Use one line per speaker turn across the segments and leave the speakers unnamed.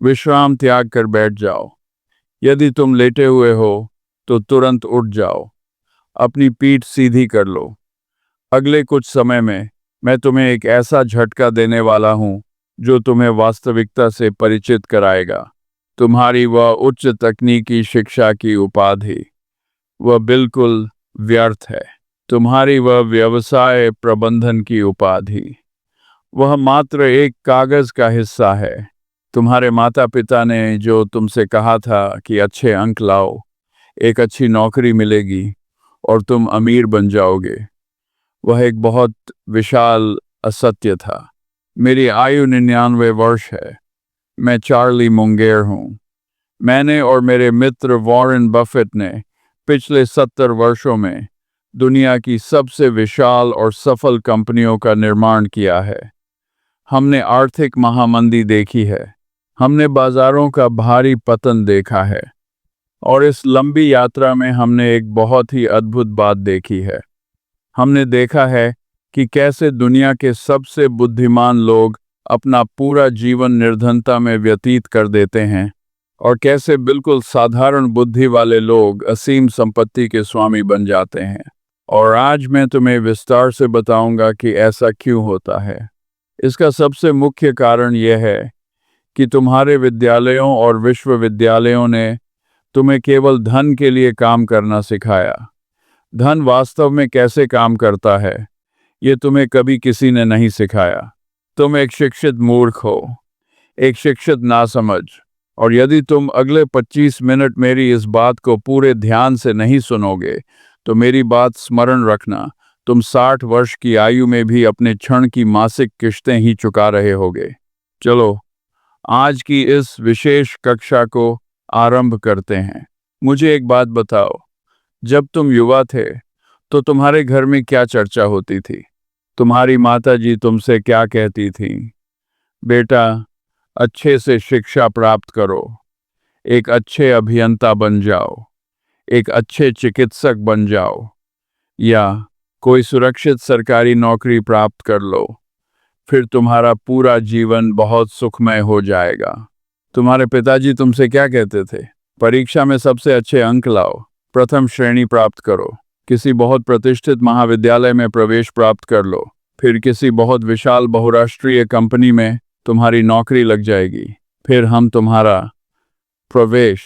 विश्राम त्याग कर बैठ जाओ। यदि तुम लेटे हुए हो तो तुरंत उठ जाओ। अपनी पीठ सीधी कर लो। अगले कुछ समय में मैं तुम्हें एक ऐसा झटका देने वाला हूं जो तुम्हें वास्तविकता से परिचित कराएगा। तुम्हारी वह उच्च तकनीकी शिक्षा की उपाधि, वह बिल्कुल व्यर्थ है। तुम्हारी वह व्यवसाय प्रबंधन की उपाधि, वह मात्र एक कागज का हिस्सा है। तुम्हारे माता पिता ने जो तुमसे कहा था कि अच्छे अंक लाओ, एक अच्छी नौकरी मिलेगी और तुम अमीर बन जाओगे, वह एक बहुत विशाल असत्य था। मेरी आयु 99 वर्ष है। मैं चार्ली मुंगेर हूँ। मैंने और मेरे मित्र वॉरेन बफेट ने पिछले 70 वर्षों में दुनिया की सबसे विशाल और सफल कंपनियों का निर्माण किया है। हमने आर्थिक महामंदी देखी है। हमने बाजारों का भारी पतन देखा है। और इस लंबी यात्रा में हमने एक बहुत ही अद्भुत बात देखी है। हमने देखा है कि कैसे दुनिया के सबसे बुद्धिमान लोग अपना पूरा जीवन निर्धनता में व्यतीत कर देते हैं और कैसे बिल्कुल साधारण बुद्धि वाले लोग असीम संपत्ति के स्वामी बन जाते हैं। और आज मैं तुम्हें विस्तार से बताऊंगा कि ऐसा क्यों होता है। इसका सबसे मुख्य कारण यह है कि तुम्हारे विद्यालयों और विश्वविद्यालयों ने तुम्हें केवल धन के लिए काम करना सिखाया। धन वास्तव में कैसे काम करता है, ये तुम्हें कभी किसी ने नहीं सिखाया। तुम एक शिक्षित मूर्ख हो, एक शिक्षित नासमझ। और यदि तुम अगले 25 मिनट मेरी इस बात को पूरे ध्यान से नहीं सुनोगे तो मेरी बात स्मरण रखना, तुम 60 वर्ष की आयु में भी अपने क्षण की मासिक किश्तें ही चुका रहे होगे। चलो आज की इस विशेष कक्षा को आरंभ करते हैं। मुझे एक बात बताओ, जब तुम युवा थे तो तुम्हारे घर में क्या चर्चा होती थी? तुम्हारी माताजी तुमसे क्या कहती थीं? बेटा, अच्छे से शिक्षा प्राप्त करो, एक अच्छे अभियंता बन जाओ, एक अच्छे चिकित्सक बन जाओ, या कोई सुरक्षित सरकारी नौकरी प्राप्त कर लो, फिर तुम्हारा पूरा जीवन बहुत सुखमय हो जाएगा। तुम्हारे पिताजी तुमसे क्या कहते थे? परीक्षा में सबसे अच्छे अंक लाओ, प्रथम श्रेणी प्राप्त करो, किसी बहुत प्रतिष्ठित महाविद्यालय में प्रवेश प्राप्त कर लो, फिर किसी बहुत विशाल बहुराष्ट्रीय कंपनी में तुम्हारी नौकरी लग जाएगी, फिर हम तुम्हारा प्रवेश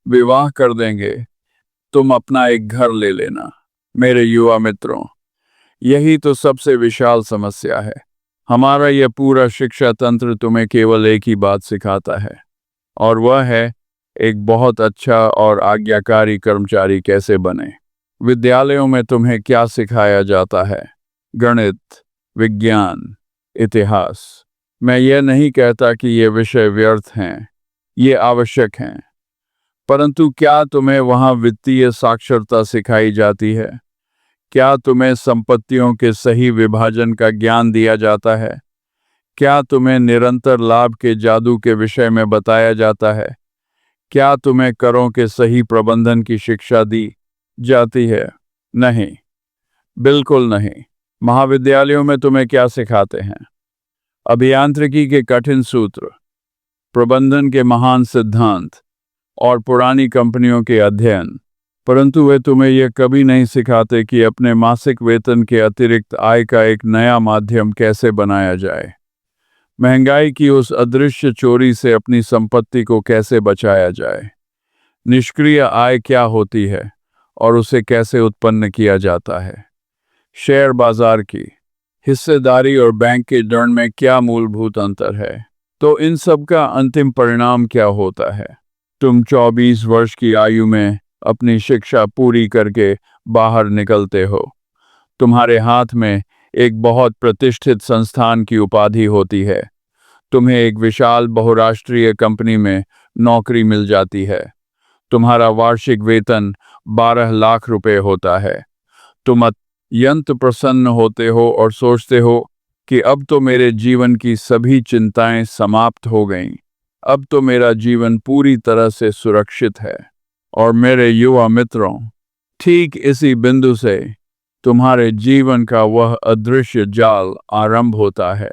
विवाह कर देंगे, तुम अपना एक घर ले लेना। मेरे युवा मित्रों, यही तो सबसे विशाल समस्या है। हमारा यह पूरा शिक्षा तंत्र तुम्हें केवल एक ही बात सिखाता है, और वह है एक बहुत अच्छा और आज्ञाकारी कर्मचारी कैसे बने। विद्यालयों में तुम्हें क्या सिखाया जाता है? गणित, विज्ञान, इतिहास। मैं यह नहीं कहता कि ये विषय व्यर्थ हैं, ये आवश्यक हैं, परंतु क्या तुम्हें वहाँ वित्तीय साक्षरता सिखाई जाती है? क्या तुम्हें संपत्तियों के सही विभाजन का ज्ञान दिया जाता है? क्या तुम्हें निरंतर लाभ के जादू के विषय में बताया जाता है? क्या तुम्हें करों के सही प्रबंधन की शिक्षा दी जाती है? नहीं, बिल्कुल नहीं। महाविद्यालयों में तुम्हें क्या सिखाते हैं? अभियांत्रिकी के कठिन सूत्र, प्रबंधन के महान सिद्धांत और पुरानी कंपनियों के अध्ययन, परंतु वे तुम्हें यह कभी नहीं सिखाते कि अपने मासिक वेतन के अतिरिक्त आय का एक नया माध्यम कैसे बनाया जाए। महंगाई की उस अदृश्य चोरी से अपनी संपत्ति को कैसे बचाया जाए। निष्क्रिय आय क्या होती है और उसे कैसे उत्पन्न किया जाता है। शेयर बाजार की हिस्सेदारी और बैंक के ऋण में क्या मूलभूत अंतर है। तो इन सब का अंतिम परिणाम क्या होता है? तुम 24 वर्ष की आयु में अपनी शिक्षा पूरी करके बाहर निकलते हो। तुम्हारे हाथ में एक बहुत प्रतिष्ठित संस्थान की उपाधि होती है। तुम्हें एक विशाल बहुराष्ट्रीय कंपनी में नौकरी मिल जाती है। तुम्हारा वार्षिक वेतन 12 लाख रुपए होता है। तुम अत्यंत प्रसन्न होते हो और सोचते हो कि अब तो मेरे जीवन की सभी चिंताएं समाप्त हो गईं। अब तो मेरा जीवन पूरी तरह से सुरक्षित है। और मेरे युवा मित्रों, ठीक इसी बिंदु से तुम्हारे जीवन का वह अदृश्य जाल आरंभ होता है।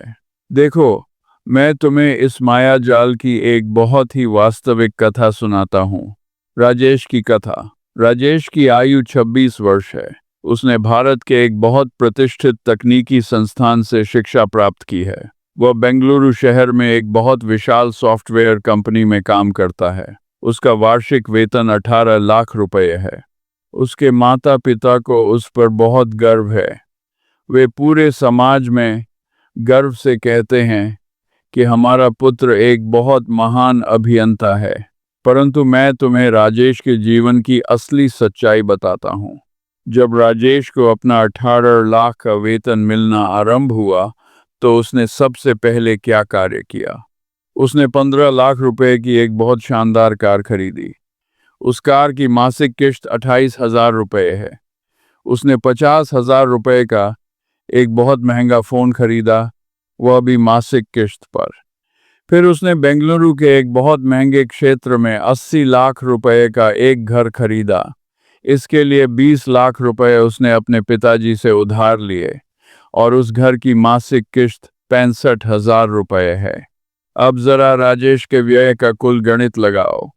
देखो, मैं तुम्हें इस माया जाल की एक बहुत ही वास्तविक कथा सुनाता हूँ। राजेश की कथा। राजेश की आयु 26 वर्ष है। उसने भारत के एक बहुत प्रतिष्ठित तकनीकी संस्थान से शिक्षा प्राप्त की है। वह बेंगलुरु शहर में एक बहुत विशाल सॉफ्टवेयर कंपनी में काम करता है। उसका वार्षिक वेतन 18 लाख रुपए है। उसके माता पिता को उस पर बहुत गर्व है। वे पूरे समाज में गर्व से कहते हैं कि हमारा पुत्र एक बहुत महान अभियंता है। परंतु मैं तुम्हें राजेश के जीवन की असली सच्चाई बताता हूँ। जब राजेश को अपना 18 लाख का वेतन मिलना आरंभ हुआ तो उसने सबसे पहले क्या कार्य किया? उसने 15 लाख रुपए की एक बहुत शानदार कार खरीदी। उस कार की मासिक किश्त 28,000 रुपये है। उसने 50,000 रुपये का एक बहुत महंगा फोन खरीदा, वह भी मासिक किश्त पर। फिर उसने बेंगलुरु के एक बहुत महंगे क्षेत्र में 80 लाख रुपए का एक घर खरीदा। इसके लिए 20 लाख रुपए उसने अपने पिताजी से उधार लिए और उस घर की मासिक किश्त 65,000 रुपये है। अब जरा राजेश के व्यय का कुल गणित लगाओ।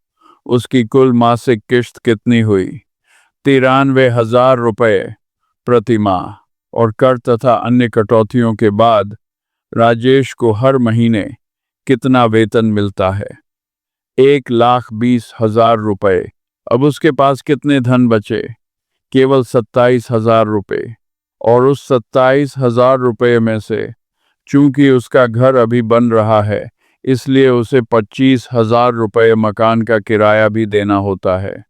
उसकी कुल मासिक किश्त कितनी हुई? 93,000 रुपये प्रति माह। और कर तथा अन्य कटौतियों के बाद राजेश को हर महीने कितना वेतन मिलता है? 1,20,000 रुपये। अब उसके पास कितने धन बचे? केवल 27,000 रुपये। और उस 27,000 रुपये में से चूंकि उसका घर अभी बन रहा है, इसलिए उसे 25,000 रुपये मकान का किराया भी देना होता है।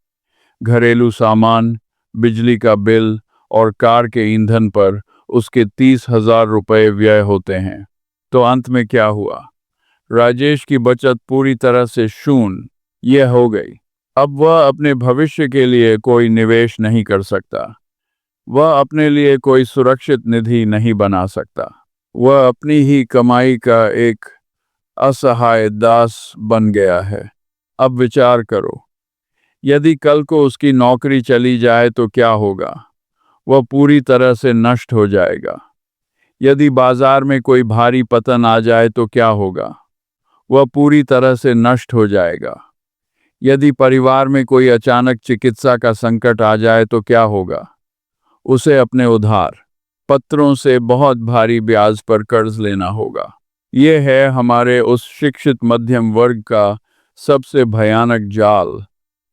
घरेलू सामान, बिजली का बिल और कार के ईंधन पर उसके 30,000 रुपये व्यय होते हैं। तो अंत में क्या हुआ? राजेश की बचत पूरी तरह से शून्य यह हो गई। अब वह अपने भविष्य के लिए कोई निवेश नहीं कर सकता। वह अपने लिए कोई सुरक्षित निधि नहीं बना सकता। वह अपनी ही कमाई का एक असहाय दास बन गया है। अब विचार करो, यदि कल को उसकी नौकरी चली जाए तो क्या होगा? वह पूरी तरह से नष्ट हो जाएगा। यदि बाजार में कोई भारी पतन आ जाए तो क्या होगा? वह पूरी तरह से नष्ट हो जाएगा। यदि परिवार में कोई अचानक चिकित्सा का संकट आ जाए तो क्या होगा? उसे अपने उधार पत्रों से बहुत भारी ब्याज पर कर्ज लेना होगा। यह है हमारे उस शिक्षित मध्यम वर्ग का सबसे भयानक जाल।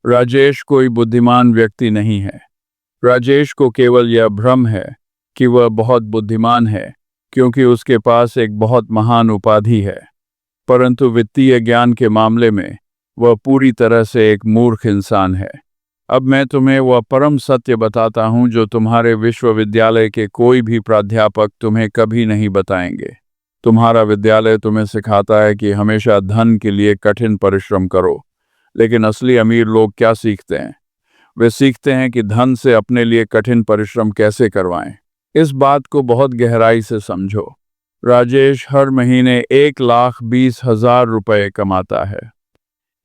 राजेश कोई बुद्धिमान व्यक्ति नहीं है। राजेश को केवल यह भ्रम है कि वह बहुत बुद्धिमान है क्योंकि उसके पास एक बहुत महान उपाधि है। परंतु वित्तीय ज्ञान के मामले में वह पूरी तरह से एक मूर्ख इंसान है। अब मैं तुम्हें वह परम सत्य बताता हूं जो तुम्हारे विश्वविद्यालय के कोई भी प्राध्यापक तुम्हें कभी नहीं बताएंगे। तुम्हारा विद्यालय तुम्हें सिखाता है कि हमेशा धन के लिए कठिन परिश्रम करो, लेकिन असली अमीर लोग क्या सीखते हैं? वे सीखते हैं कि धन से अपने लिए कठिन परिश्रम कैसे करवाएं। इस बात को बहुत गहराई से समझो। राजेश हर महीने 1,20,000 रुपये कमाता है।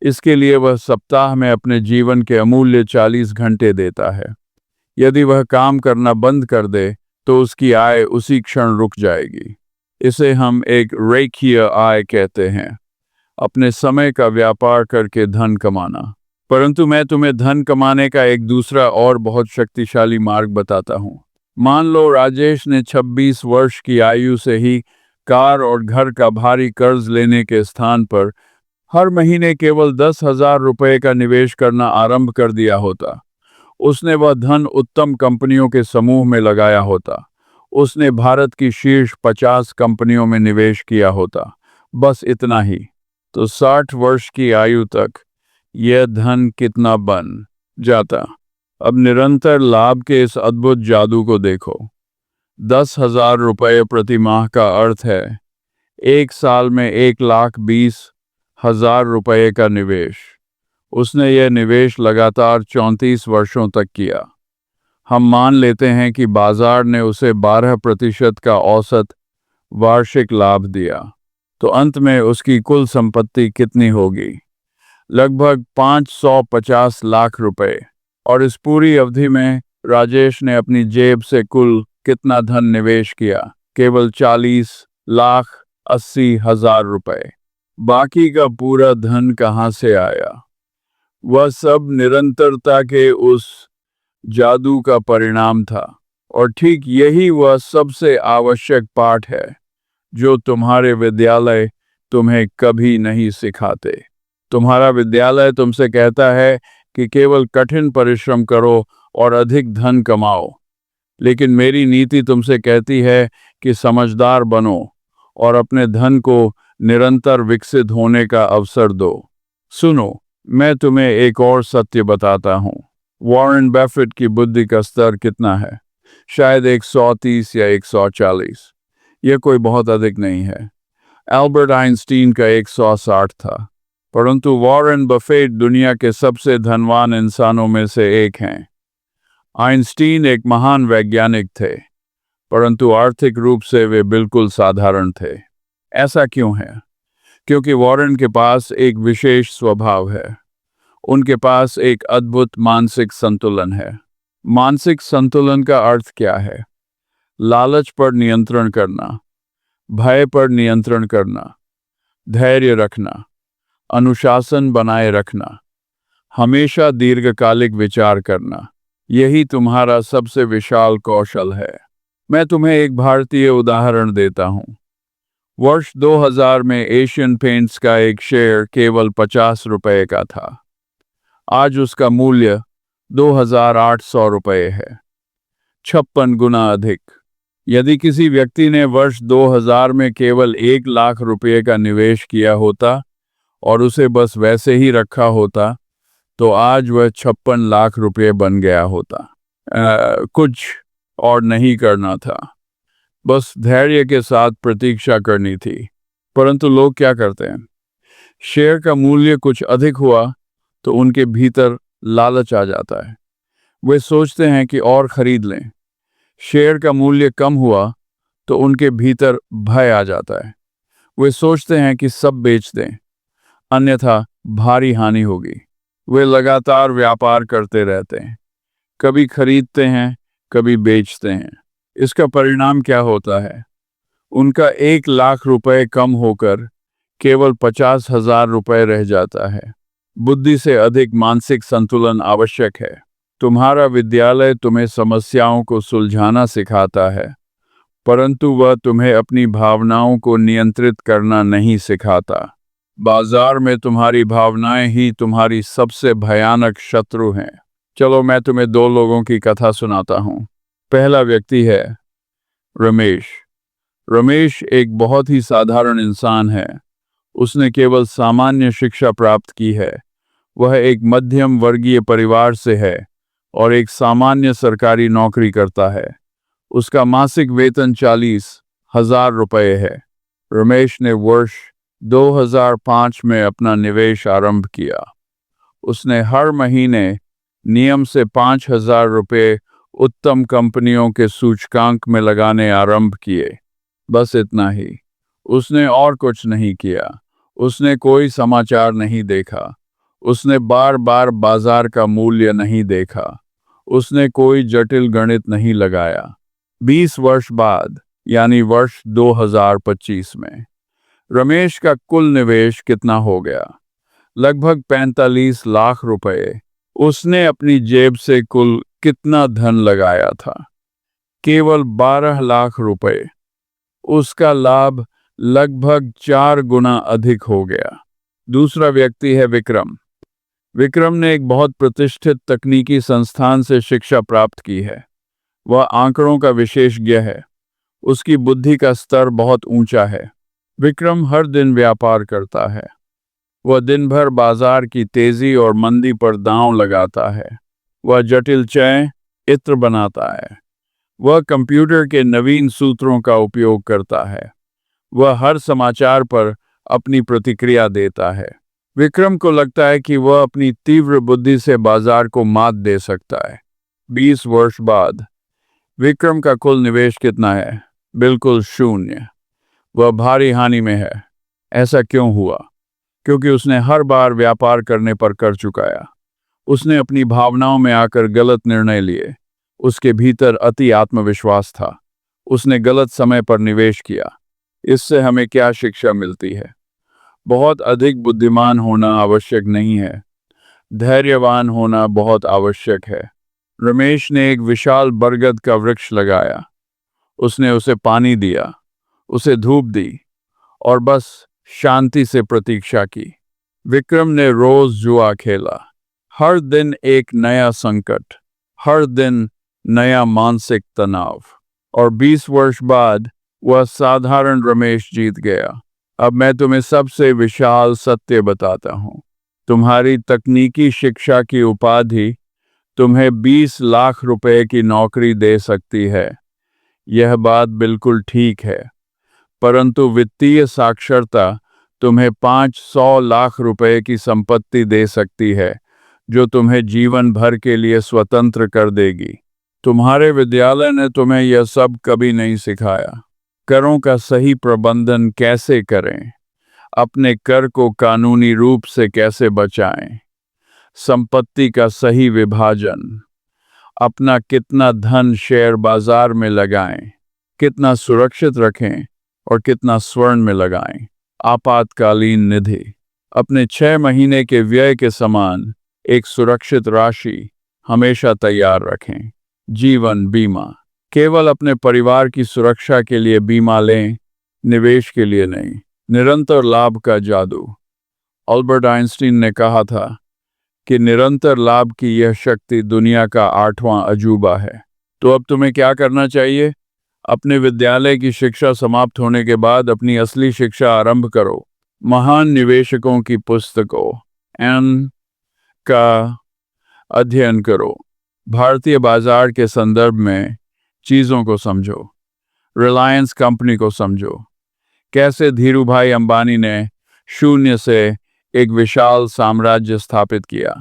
इसके लिए वह सप्ताह में अपने जीवन के अमूल्य 40 घंटे देता है। यदि वह काम करना बंद कर दे तो उसकी आय उसी क्षण रुक जाएगी। इसे हम एक रेखीय आय कहते हैं, अपने समय का व्यापार करके धन कमाना। परंतु मैं तुम्हें धन कमाने का एक दूसरा और बहुत शक्तिशाली मार्ग बताता हूँ। मान लो राजेश ने 26 वर्ष की आयु से ही कार और घर का भारी कर्ज लेने के स्थान पर हर महीने केवल 10,000 रुपये का निवेश करना आरंभ कर दिया होता। उसने वह धन उत्तम कंपनियों के समूह में लगाया होता। उसने भारत की शीर्ष 50 कंपनियों में निवेश किया होता। बस इतना ही। तो 60 वर्ष की आयु तक यह धन कितना बन जाता? अब निरंतर लाभ के इस अद्भुत जादू को देखो। 10,000 रुपये प्रति माह का अर्थ है एक साल में 1,20,000 रुपये का निवेश। उसने यह निवेश लगातार 34 वर्षों तक किया। हम मान लेते हैं कि बाजार ने उसे 12% का औसत वार्षिक लाभ दिया। तो अंत में उसकी कुल संपत्ति कितनी होगी? लगभग 550 लाख रुपए। और इस पूरी अवधि में राजेश ने अपनी जेब से कुल कितना धन निवेश किया? केवल 40 लाख 80,000 रुपए। बाकी का पूरा धन कहाँ से आया? वह सब निरंतरता के उस जादू का परिणाम था। और ठीक यही वह सबसे आवश्यक पाठ है जो तुम्हारे विद्यालय तुम्हें कभी नहीं सिखाते। तुम्हारा विद्यालय तुमसे कहता है कि केवल कठिन परिश्रम करो और अधिक धन कमाओ, लेकिन मेरी नीति तुमसे कहती है कि समझदार बनो और अपने धन को निरंतर विकसित होने का अवसर दो। सुनो, मैं तुम्हें एक और सत्य बताता हूँ। वॉरेन बफेट की बुद्धि का स्तर कितना है? शायद 130 या 140। यह कोई बहुत अधिक नहीं है। एल्बर्ट आइंस्टीन का 160 था, परंतु वॉरेन बफेट दुनिया के सबसे धनवान इंसानों में से एक हैं। आइंस्टीन एक महान वैज्ञानिक थे, परंतु आर्थिक रूप से वे बिल्कुल साधारण थे। ऐसा क्यों है? क्योंकि वॉरेन के पास एक विशेष स्वभाव है। उनके पास एक अद्भुत मानसिक संतुलन है। मानसिक संतुलन का अर्थ क्या है? लालच पर नियंत्रण करना, भय पर नियंत्रण करना, धैर्य रखना, अनुशासन बनाए रखना, हमेशा दीर्घकालिक विचार करना। यही तुम्हारा सबसे विशाल कौशल है। मैं तुम्हें एक भारतीय उदाहरण देता हूँ। वर्ष 2000 में एशियन पेंट्स का एक शेयर केवल 50 रुपए का था। आज उसका मूल्य 2,800 रुपए है, 56 गुना अधिक। यदि किसी व्यक्ति ने वर्ष 2000 में केवल 1 लाख रुपए का निवेश किया होता और उसे बस वैसे ही रखा होता, तो आज वह 56 लाख रुपए बन गया होता। कुछ और नहीं करना था, बस धैर्य के साथ प्रतीक्षा करनी थी। परंतु लोग क्या करते हैं? शेयर का मूल्य कुछ अधिक हुआ तो उनके भीतर लालच आ जाता है। वे सोचते हैं कि और खरीद लें। शेयर का मूल्य कम हुआ तो उनके भीतर भय आ जाता है। वे सोचते हैं कि सब बेच दें, अन्यथा भारी हानि होगी। वे लगातार व्यापार करते रहते हैं, कभी खरीदते हैं, कभी बेचते हैं। इसका परिणाम क्या होता है? उनका 1 लाख रुपए कम होकर केवल 50,000 रुपए रह जाता है। बुद्धि से अधिक मानसिक संतुलन आवश्यक है। तुम्हारा विद्यालय तुम्हें समस्याओं को सुलझाना सिखाता है, परंतु वह तुम्हें अपनी भावनाओं को नियंत्रित करना नहीं सिखाता। बाजार में तुम्हारी भावनाएं ही तुम्हारी सबसे भयानक शत्रु हैं। चलो मैं तुम्हें 2 लोगों की कथा सुनाता हूँ। पहला व्यक्ति है रमेश। रमेश एक बहुत ही साधारण इंसान है। उसने केवल सामान्य शिक्षा प्राप्त की है। वह एक मध्यम वर्गीय परिवार से है और एक सामान्य सरकारी नौकरी करता है। उसका मासिक वेतन 40,000 रुपये है। रमेश ने वर्ष 2005 में अपना निवेश आरंभ किया। उसने हर महीने नियम से 5,000 रुपये उत्तम कंपनियों के सूचकांक में लगाने आरंभ किए। बस इतना ही। उसने और कुछ नहीं किया। उसने कोई समाचार नहीं देखा। उसने बार बार बाजार का मूल्य नहीं देखा। उसने कोई जटिल गणित नहीं लगाया। 20 वर्ष बाद, यानी वर्ष 2025 में, रमेश का कुल निवेश कितना हो गया? लगभग 45 लाख रुपए। उसने अपनी जेब से कुल कितना धन लगाया था? केवल 12 लाख रुपए। उसका लाभ लगभग 4 गुना अधिक हो गया। दूसरा व्यक्ति है विक्रम। विक्रम ने एक बहुत प्रतिष्ठित तकनीकी संस्थान से शिक्षा प्राप्त की है। वह आंकड़ों का विशेषज्ञ है। उसकी बुद्धि का स्तर बहुत ऊंचा है। विक्रम हर दिन व्यापार करता है। वह दिन भर बाजार की तेजी और मंदी पर दांव लगाता है। वह जटिल चय इत्र बनाता है। वह कंप्यूटर के नवीन सूत्रों का उपयोग करता है। वह हर समाचार पर अपनी प्रतिक्रिया देता है। विक्रम को लगता है कि वह अपनी तीव्र बुद्धि से बाजार को मात दे सकता है। 20 वर्ष बाद विक्रम का कुल निवेश कितना है? बिल्कुल शून्य। वह भारी हानि में है। ऐसा क्यों हुआ? क्योंकि उसने हर बार व्यापार करने पर कर चुकाया। उसने अपनी भावनाओं में आकर गलत निर्णय लिए। उसके भीतर अति आत्मविश्वास था। उसने गलत समय पर निवेश किया। इससे हमें क्या शिक्षा मिलती है? बहुत अधिक बुद्धिमान होना आवश्यक नहीं है, धैर्यवान होना बहुत आवश्यक है। रमेश ने एक विशाल बरगद का वृक्ष लगाया। उसने उसे पानी दिया, उसे धूप दी और बस शांति से प्रतीक्षा की। विक्रम ने रोज जुआ खेला, हर दिन एक नया संकट, हर दिन नया मानसिक तनाव, और 20 वर्ष बाद वह साधारण रमेश जीत गया। अब मैं तुम्हें सबसे विशाल सत्य बताता हूं। तुम्हारी तकनीकी शिक्षा की उपाधि तुम्हें 20 लाख रुपए की नौकरी दे सकती है। यह बात बिल्कुल ठीक है, परंतु वित्तीय साक्षरता तुम्हें 500 लाख रुपए की संपत्ति दे सकती है, जो तुम्हें जीवन भर के लिए स्वतंत्र कर देगी। तुम्हारे विद्यालय ने तुम्हें यह सब कभी नहीं सिखाया। करों का सही प्रबंधन कैसे करें, अपने कर को कानूनी रूप से कैसे बचाएं, संपत्ति का सही विभाजन, अपना कितना धन शेयर बाजार में लगाएं, कितना सुरक्षित रखें और कितना स्वर्ण में लगाएं। आपातकालीन निधि, अपने 6 महीने के व्यय के समान एक सुरक्षित राशि हमेशा तैयार रखें। जीवन बीमा, केवल अपने परिवार की सुरक्षा के लिए बीमा लें, निवेश के लिए नहीं। निरंतर लाभ का जादू, अल्बर्ट आइंस्टीन ने कहा था कि निरंतर लाभ की यह शक्ति दुनिया का 8वां अजूबा है। तो अब तुम्हें क्या करना चाहिए? अपने विद्यालय की शिक्षा समाप्त होने के बाद अपनी असली शिक्षा आरंभ करो। महान निवेशकों की पुस्तकों एन का अध्ययन करो। भारतीय बाजार के संदर्भ में चीज़ों को समझो। रिलायंस कंपनी को समझो, कैसे धीरूभाई अंबानी ने शून्य से एक विशाल साम्राज्य स्थापित किया।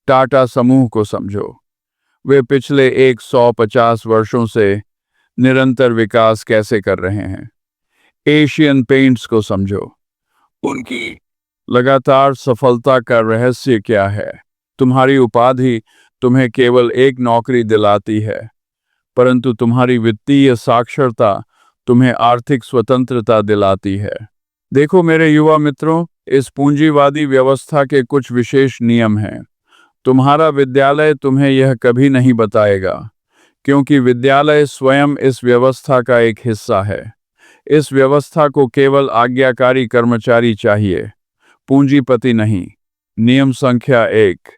टाटा समूह को समझो, वे पिछले 150 वर्षों से निरंतर विकास कैसे कर रहे हैं। एशियन पेंट्स को समझो, उनकी लगातार सफलता का रहस्य क्या है। तुम्हारी उपाधि तुम्हें केवल एक नौकरी दिलाती है, परंतु तुम्हारी वित्तीय साक्षरता तुम्हें आर्थिक स्वतंत्रता दिलाती है। देखो मेरे युवा मित्रों, इस पूंजीवादी व्यवस्था के कुछ विशेष नियम हैं। तुम्हारा विद्यालय तुम्हें यह कभी नहीं बताएगा, क्योंकि विद्यालय स्वयं इस व्यवस्था का एक हिस्सा है। इस व्यवस्था को केवल आज्ञाकारी कर्मचारी चाहिए, पूंजीपति नहीं। नियम संख्या 1,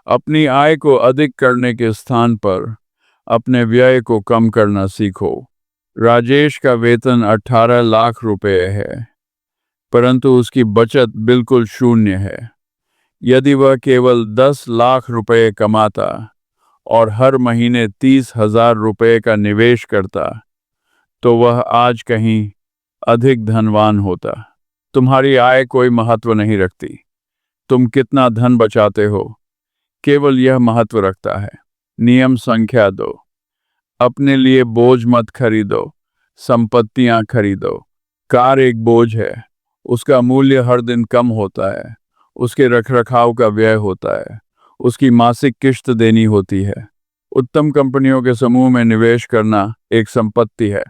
अपनी आय को अधिक करने के स्थान पर अपने व्यय को कम करना सीखो। राजेश का वेतन 18 लाख रुपए है, परंतु उसकी बचत बिल्कुल शून्य है। यदि वह केवल 10 लाख रुपए कमाता और हर महीने 30,000 रुपए का निवेश करता, तो वह आज कहीं अधिक धनवान होता। तुम्हारी आय कोई महत्व नहीं रखती, तुम कितना धन बचाते हो, केवल यह महत्व रखता है। नियम संख्या 2, अपने लिए बोझ मत खरीदो, संपत्तियां खरीदो। कार एक बोझ है, उसका मूल्य हर दिन कम होता है, उसके रखरखाव का व्यय होता है, उसकी मासिक किश्त देनी होती है। उत्तम कंपनियों के समूह में निवेश करना एक संपत्ति है,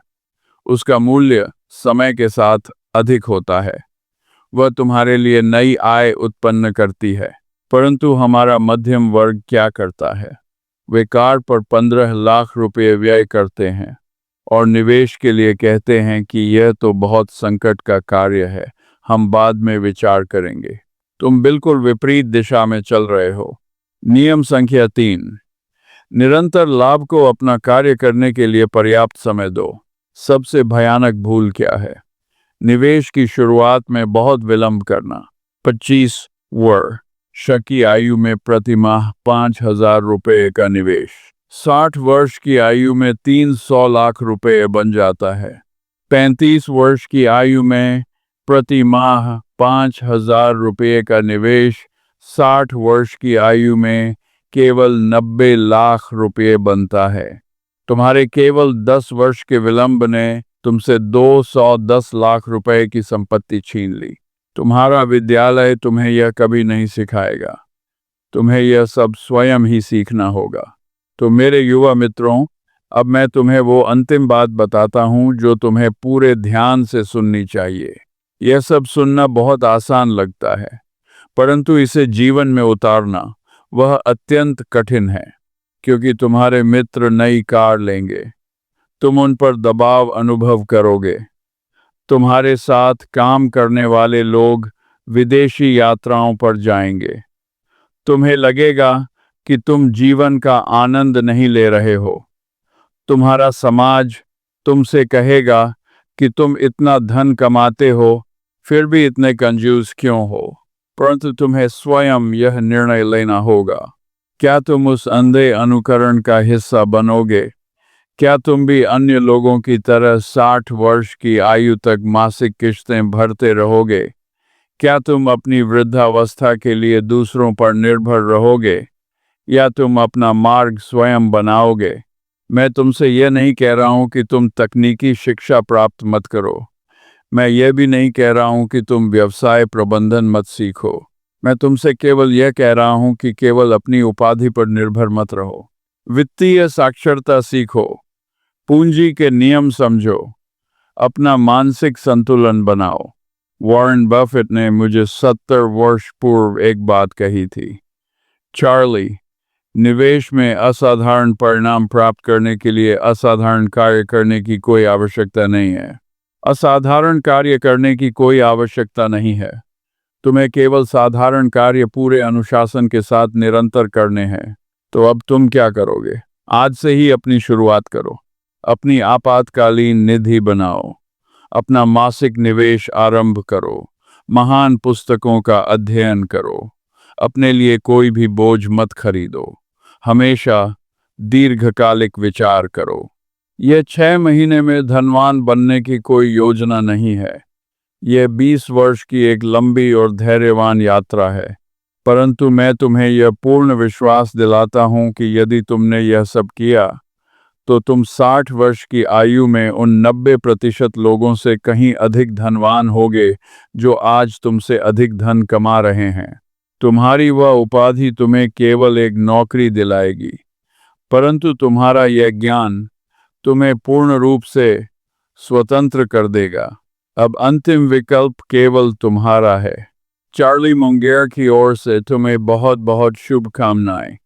उसका मूल्य समय के साथ अधिक होता है, वह तुम्हारे लिए नई आय उत्पन्न करती है। परंतु हमारा मध्यम वर्ग क्या करता है? वे कार पर 15 लाख रुपए व्यय करते हैं और निवेश के लिए कहते हैं कि यह तो बहुत संकट का कार्य है, हम बाद में विचार करेंगे। तुम बिल्कुल विपरीत दिशा में चल रहे हो। नियम संख्या 3, निरंतर लाभ को अपना कार्य करने के लिए पर्याप्त समय दो। सबसे भयानक भूल क्या है? निवेश की शुरुआत में बहुत विलंब करना। 25 वर्ष की आयु में प्रति माह 5,000 रुपये का निवेश 60 वर्ष की आयु में 300 लाख रुपये बन जाता है। 35 वर्ष की आयु में प्रति माह 5,000 रुपये का निवेश 60 वर्ष की आयु में केवल 90 लाख रुपये बनता है। तुम्हारे केवल 10 वर्ष के विलंब ने तुमसे 210 लाख रुपए की संपत्ति छीन ली। तुम्हारा विद्यालय तुम्हें यह कभी नहीं सिखाएगा, तुम्हें यह सब स्वयं ही सीखना होगा। तो मेरे युवा मित्रों, अब मैं तुम्हें वो अंतिम बात बताता हूँ जो तुम्हें पूरे ध्यान से सुननी चाहिए। यह सब सुनना बहुत आसान लगता है, परंतु इसे जीवन में उतारना वह अत्यंत कठिन है, क्योंकि तुम्हारे मित्र नई कार लेंगे, तुम उन पर दबाव अनुभव करोगे, तुम्हारे साथ काम करने वाले लोग विदेशी यात्राओं पर जाएंगे, तुम्हें लगेगा कि तुम जीवन का आनंद नहीं ले रहे हो, तुम्हारा समाज तुमसे कहेगा कि तुम इतना धन कमाते हो फिर भी इतने कंजूस क्यों हो, परंतु तुम्हें स्वयं यह निर्णय लेना होगा। क्या तुम उस अंधे अनुकरण का हिस्सा बनोगे? क्या तुम भी अन्य लोगों की तरह 60 वर्ष की आयु तक मासिक किश्तें भरते रहोगे? क्या तुम अपनी वृद्धावस्था के लिए दूसरों पर निर्भर रहोगे, या तुम अपना मार्ग स्वयं बनाओगे? मैं तुमसे यह नहीं कह रहा हूं कि तुम तकनीकी शिक्षा प्राप्त मत करो। मैं यह भी नहीं कह रहा हूं कि तुम व्यवसाय प्रबंधन मत सीखो। मैं तुमसे केवल यह कह रहा हूं कि केवल अपनी उपाधि पर निर्भर मत रहो। वित्तीय साक्षरता सीखो, पूंजी के नियम समझो, अपना मानसिक संतुलन बनाओ। वॉरेन बफेट ने मुझे 70 वर्ष पूर्व एक बात कही थी, चार्ली, निवेश में असाधारण परिणाम प्राप्त करने के लिए असाधारण कार्य करने की कोई आवश्यकता नहीं है। असाधारण कार्य करने की कोई आवश्यकता नहीं है। तुम्हें केवल साधारण कार्य पूरे अनुशासन के साथ निरंतर करने हैं। तो अब तुम क्या करोगे? आज से ही अपनी शुरुआत करो। अपनी आपातकालीन निधि बनाओ, अपना मासिक निवेश आरंभ करो, महान पुस्तकों का अध्ययन करो, अपने लिए कोई भी बोझ मत खरीदो, हमेशा दीर्घकालिक विचार करो। यह 6 महीने में धनवान बनने की कोई योजना नहीं है। यह 20 वर्ष की एक लंबी और धैर्यवान यात्रा है। परंतु मैं तुम्हें यह पूर्ण विश्वास दिलाता हूं कि यदि तुमने यह सब किया, तो तुम 60 वर्ष की आयु में उन 90% लोगों से कहीं अधिक धनवान होगे जो आज तुमसे अधिक धन कमा रहे हैं। तुम्हारी वह उपाधि तुम्हें केवल एक नौकरी दिलाएगी, परंतु तुम्हारा यह ज्ञान तुम्हें पूर्ण रूप से स्वतंत्र कर देगा। अब अंतिम विकल्प केवल तुम्हारा है। चार्ली मुंगेर की ओर से तुम्हें बहुत बहुत शुभकामनाएं।